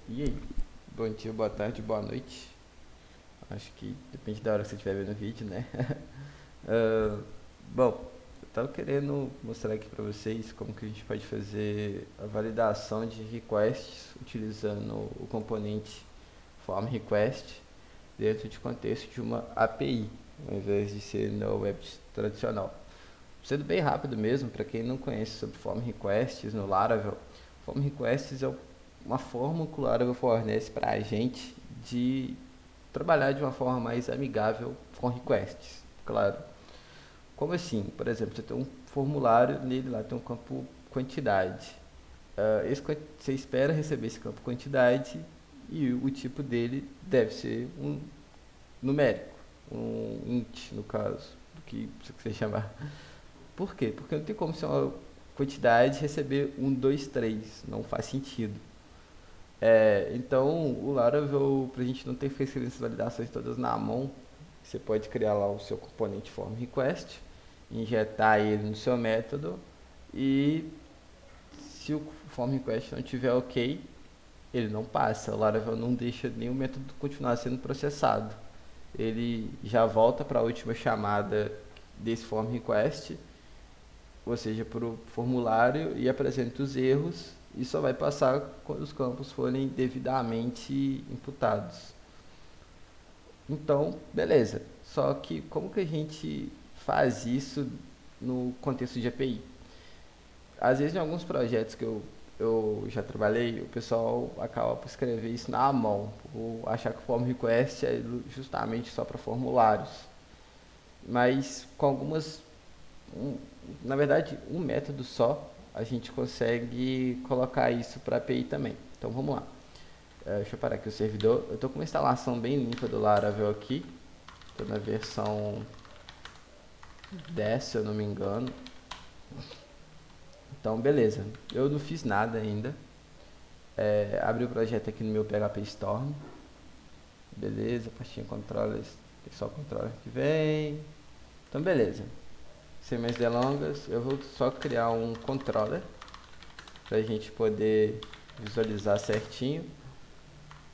E aí? Bom dia, boa tarde, boa noite. Acho que depende da hora que você estiver vendo o vídeo, né? Ah, Bom, eu tava querendo mostrar aqui para vocês como que a gente pode fazer a validação de requests utilizando o componente form request dentro de contexto de uma API, ao invés de ser no web tradicional. Sendo bem rápido mesmo, para quem não conhece sobre form requests no Laravel, form requests é uma forma que o Laravel fornece para a gente de trabalhar de uma forma mais amigável com requests. Claro. Como assim? Por exemplo, você tem um formulário, nele lá tem um campo quantidade. Você espera receber esse campo quantidade e o tipo dele deve ser um numérico, um int no caso, do que você quiser chamar. Por quê? Porque não tem como ser uma quantidade receber um, 2, 3. Não faz sentido. Então, o Laravel, para a gente não ter que fazer essas validações todas na mão, você pode criar lá o seu componente form request, injetar ele no seu método e se o form request não tiver ok, ele não passa. O Laravel não deixa nenhum método continuar sendo processado. Ele já volta para a última chamada desse form request, ou seja, para o formulário e apresenta os erros e só vai passar quando os campos forem devidamente imputados. Então, beleza. Só que como que a gente faz isso no contexto de API? Às vezes em alguns projetos que eu já trabalhei, o pessoal acaba por escrever isso na mão, ou achar que o form request é justamente só para formulários. Mas com algumas um, na verdade, um método só, a gente consegue colocar isso para API também. Então vamos lá. Deixa eu parar aqui o servidor. Eu estou com uma instalação bem limpa do Laravel aqui. Estou na versão 10, se eu não me engano. Então, beleza. Eu não fiz nada ainda. Abri o projeto aqui no meu PHP Storm. Beleza, pastinha controllers. Tem só o controller que vem. Então, beleza. Sem mais delongas, eu vou só criar um controller para a gente poder visualizar certinho.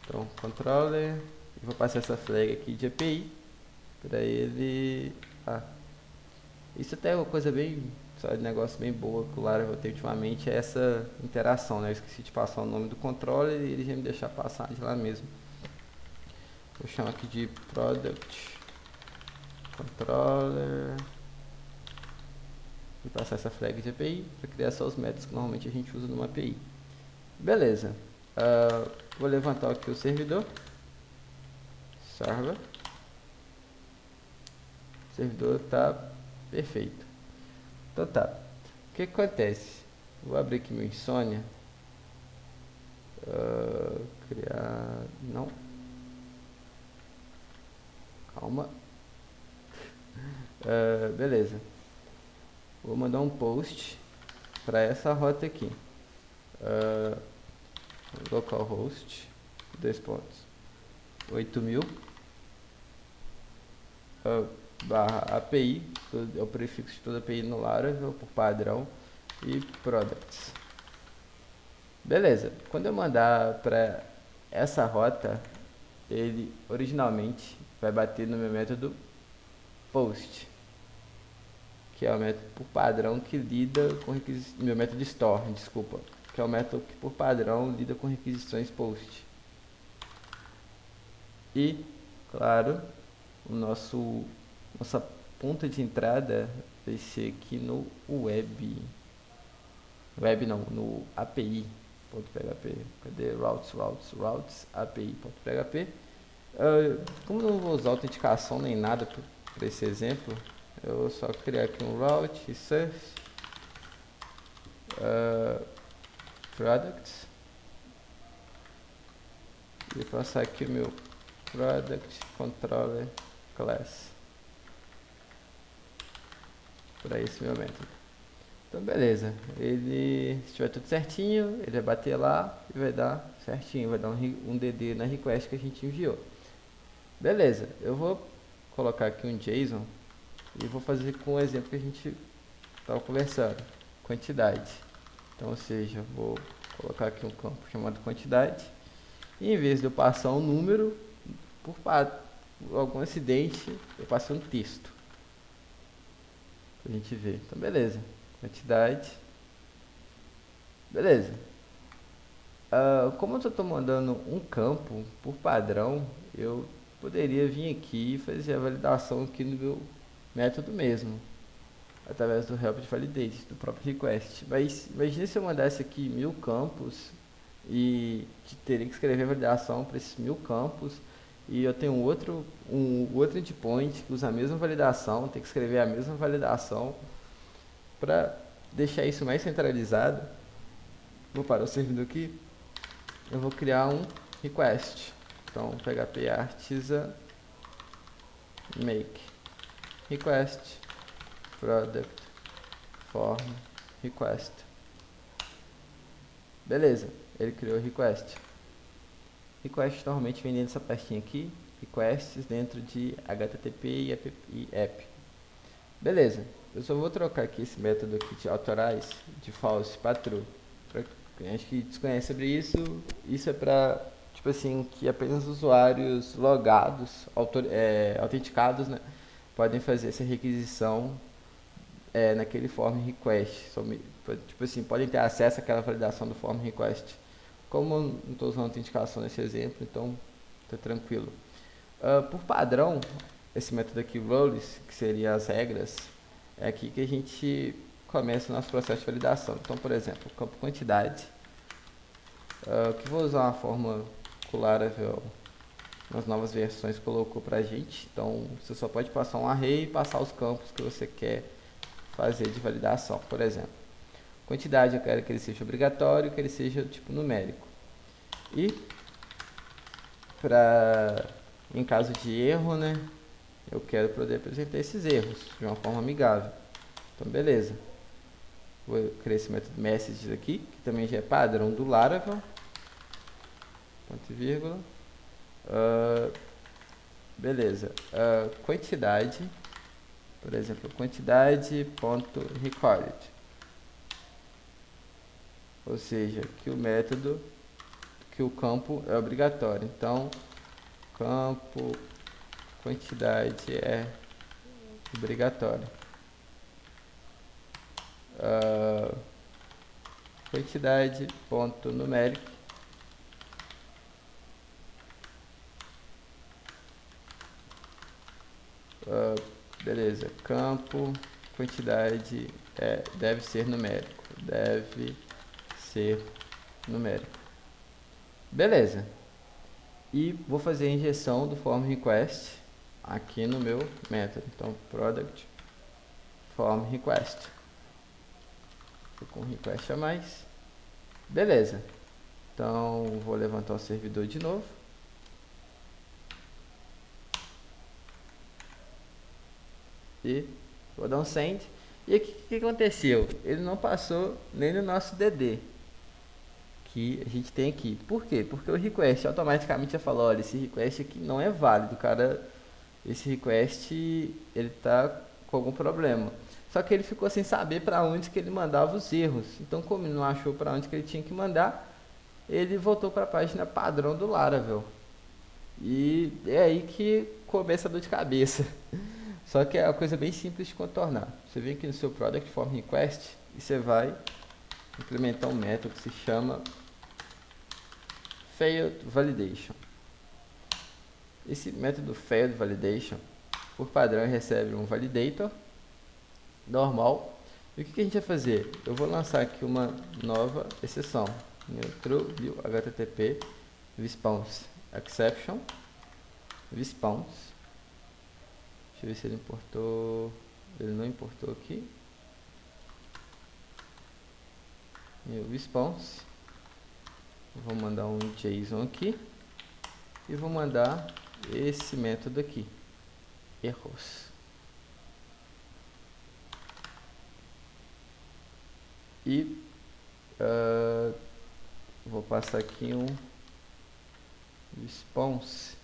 Então, controller, e vou passar essa flag aqui de API para ele. Isso até é uma coisa bem, só de negócio bem boa que o Laravel tem ultimamente, é essa interação, né? Eu esqueci de passar o nome do controller e ele já me deixar passar de lá mesmo. Vou chamar aqui de product controller e passar essa flag de API para criar só os métodos que normalmente a gente usa numa API. Beleza. Vou levantar aqui o servidor. Server. O servidor está perfeito. Então tá. O que acontece? Vou abrir aqui meu Insônia. Criar. Não. Calma. Beleza. Vou mandar um post para essa rota aqui. Localhost 2 pontos 8000 barra API, é o prefixo de toda API no Laravel por padrão, e products. Beleza, quando eu mandar para essa rota, ele originalmente vai bater no meu método post, que é o método por padrão que lida com requisições, meu método store, desculpa, que é o método que por padrão lida com requisições post. E, claro, o nossa ponta de entrada vai ser aqui no web não, no API.php. Cadê? Routes, API.php. Como eu não vou usar autenticação nem nada para esse exemplo, eu vou só criar aqui um route, search, products, e passar aqui o meu product controller class para esse meu método. Então beleza, ele, se tiver tudo certinho, ele vai bater lá e vai dar certinho, vai dar um DD na request que a gente enviou. Beleza, eu vou colocar aqui um JSON e vou fazer com o exemplo que a gente estava conversando, quantidade. Então, ou seja, vou colocar aqui um campo chamado quantidade. E em vez de eu passar um número, por algum acidente, eu passei um texto. Pra gente ver. Então, beleza. Quantidade. Beleza. Como eu estou mandando um campo por padrão, eu poderia vir aqui e fazer a validação aqui no meu método mesmo, através do help validate, do próprio request. Mas imagine se eu mandasse aqui 1000 campos e teria que escrever a validação para esses 1000 campos, e eu tenho um outro endpoint que usa a mesma validação, tem que escrever a mesma validação para deixar isso mais centralizado. Vou parar o servidor aqui. Eu vou criar um request. Então, php artisan make request product form request. Beleza, ele criou o request. Request normalmente vem dentro dessa pastinha aqui, requests dentro de http e app. Beleza, eu só vou trocar aqui esse método aqui de authorize de false para true. Pra gente que desconhece sobre isso, isso é para, tipo assim, que apenas usuários logados, autenticados, né, podem fazer essa requisição naquele form request. Tipo assim, podem ter acesso àquela validação do form request. Como eu não estou usando autenticação nesse exemplo, então está tranquilo. Por padrão, esse método aqui, roles, que seria as regras, é aqui que a gente começa o nosso processo de validação. Então, por exemplo, campo quantidade, que vou usar uma forma que o Laravel nas novas versões colocou para a gente. Então, você só pode passar um array e passar os campos que você quer fazer de validação. Por exemplo, quantidade eu quero que ele seja obrigatório, que ele seja tipo numérico. E em caso de erro, né, eu quero poder apresentar esses erros de uma forma amigável. Então, beleza. Vou criar esse método messages aqui, que também já é padrão do Laravel. Ponto e vírgula. Beleza. Quantidade, por exemplo, quantidade.record. Ou seja, que o campo é obrigatório. Então, campo quantidade é obrigatório. Quantidade ponto numérico. Beleza. Campo quantidade deve ser numérico. Deve ser numérico. Beleza. E vou fazer a injeção do form request aqui no meu método. Então, product form request. Tô com um request a mais. Beleza. Então, vou levantar o servidor de novo. E vou dar um send. E aqui o que aconteceu? Ele não passou nem no nosso DD que a gente tem aqui. Por quê? Porque o request automaticamente já falou, olha, esse request aqui não é válido, cara. Esse request ele tá com algum problema. Só que ele ficou sem saber para onde que ele mandava os erros. Então, como ele não achou para onde que ele tinha que mandar, ele voltou para a página padrão do Laravel. E é aí que começa a dor de cabeça. Só que é uma coisa bem simples de contornar. Você vem aqui no seu Product Form Request e você vai implementar um método que se chama Failed Validation. Esse método Failed Validation, por padrão, recebe um validator normal. E o que a gente vai fazer? Eu vou lançar aqui uma nova exceção. Neutral view http response exception response. Deixa eu ver se ele importou. Ele não importou aqui. New response. Vou mandar um JSON aqui e vou mandar esse método aqui, erros. E vou passar aqui um response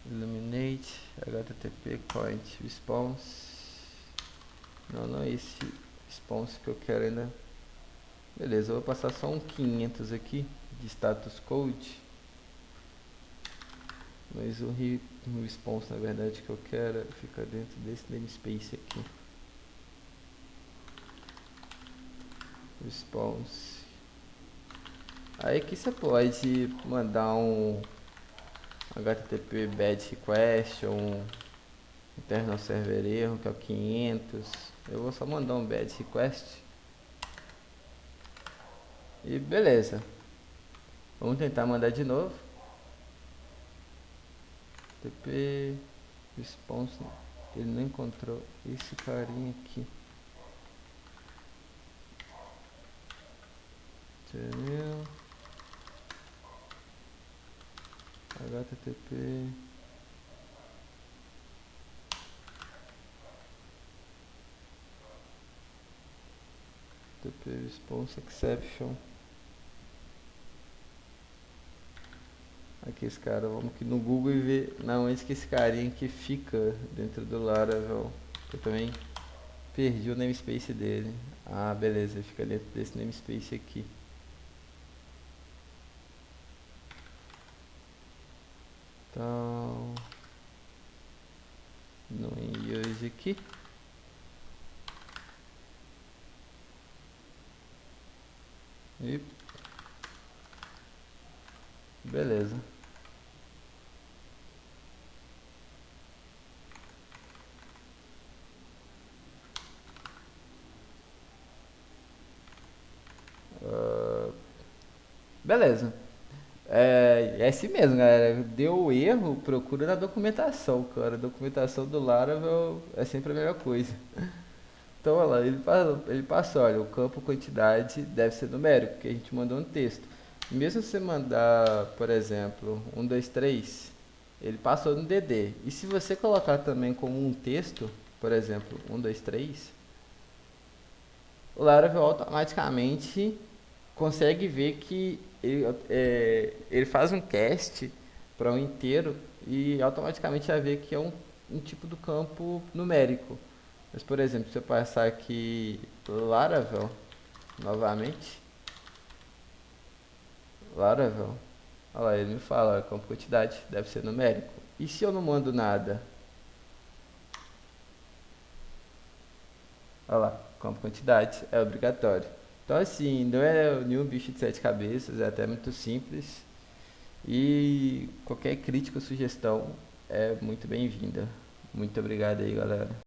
Illuminate, HTTP point response. Não é esse response que eu quero ainda. Beleza, eu vou passar só um 500 aqui de status code. Mas o response, na verdade, que eu quero fica dentro desse namespace aqui. Response. Aí aqui você pode mandar um HTTP bad request ou um internal server erro, que é o 500. Eu vou só mandar um bad request. E beleza. Vamos tentar mandar de novo. TP response. Ele não encontrou esse carinha aqui. Entendeu? HTTP. TP response exception. Aqui esse cara, vamos aqui no Google e ver na onde que esse carinha aqui fica dentro do Laravel. Eu também perdi o namespace dele. Ah, beleza, ele fica dentro desse namespace aqui. Então, no use aqui. E beleza. Beleza. É assim mesmo, galera. Deu erro, procura na documentação, cara. A documentação do Laravel é sempre a melhor coisa. Então, olha lá, ele passou, olha, o campo quantidade deve ser numérico, porque a gente mandou um texto. Mesmo se você mandar, por exemplo, 1, 2, 3, ele passou no DD. E se você colocar também como um texto, por exemplo, 1, 2, 3, o Laravel automaticamente consegue ver que ele faz um cast para um inteiro e automaticamente vai ver que é um tipo do campo numérico. Mas, por exemplo, se eu passar aqui Laravel, novamente, Laravel, olha lá, ele me fala, olha, campo quantidade deve ser numérico. E se eu não mando nada? Olha lá, campo quantidade é obrigatório. Então, assim, não é nenhum bicho de sete cabeças, é até muito simples. E qualquer crítica ou sugestão é muito bem-vinda. Muito obrigado aí, galera.